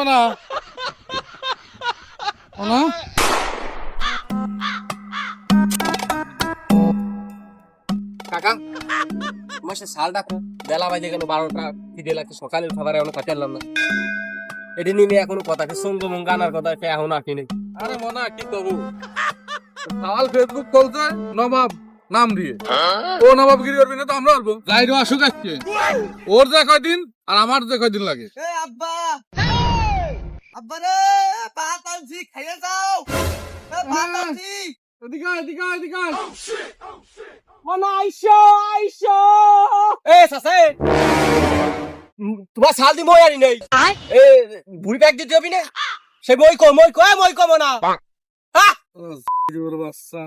না না কাকা তোমার সে শাল ডাকো বেলা বাজে গেল 12টা খিদে লাগছে সকালের খাবার এখনো খাতে পারলাম না এটি নিয়ে এখনো কথা সঙ্গ মঙ্গ আনার কথা এখন আঁকি নেই আরে মনা কি করবো সকাল ফেসবুক চলছে নবাব নাম দিয়ে ও নবাবগিরি করবি না তো আমরা করবো যাই রে আসুক আজকে ওর যে কয়দিন আর আমার যে কয়দিন লাগে আব্বা আব্বা রে ভাত আনছি খাইয়ে যাও ভাত আনছি এদিকে এদিকে এদিকে মনা আইসো আইসো এ সাসে তোমার শাল দি মই আনি নাই এ বুড়ি ব্যাগ দিতে হবি না সে মই কম না বাচ্চা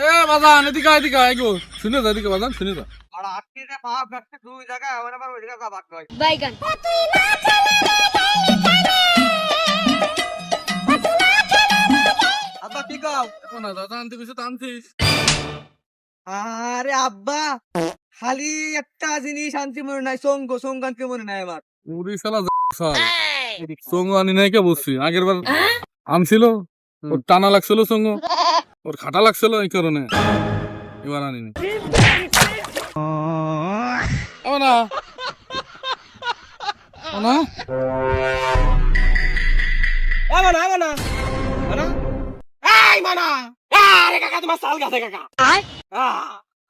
এ বাজান এদিকে এদিকে আইগো শুনে যা এদিকে বাজান শুনে যা আর আটকে যে পা ব্যাগটা দুই জায়গায় আমার আবার ওই জায়গা বাদ নয় বাইগান আব্বা কি কও এখন না দাদা আনতে কিছু টানছিস আরে আব্বা খালি একটা জিনিস আনতে মনে নাই সঙ্গ আনতে মনে নাই আমার উড়ি শালা সঙ্গ আনি নাই কে বলছি আগের বার আনছিল ওর টানা লাগছিল সঙ্গ ওর খাটা লাগছিল এই কারণে এবার আনি নাই না না আরে কাকা তোমার শাল গাছে কাকা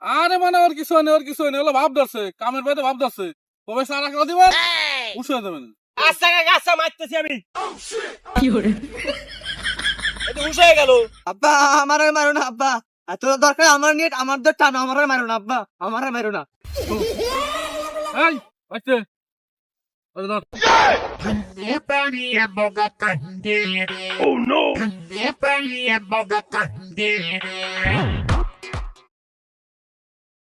আরে মানে ওর কিছু নেই ওগুলো ভাব ধরছে কামের বাইরে ভাব ধরছে কবে সারা করে দিবেন উঠে দেবেন আচ্ছা কাকা আচ্ছা মারতেছি আমি এটা হুশ হয়ে গেল আব্বা আমার আর মারো না আব্বা এত দরকার আমার নিয়ে আমার দর টানো আমার আর মারো না আব্বা আমার আর মারো না এই আচ্ছা ওরে ধর Oh no!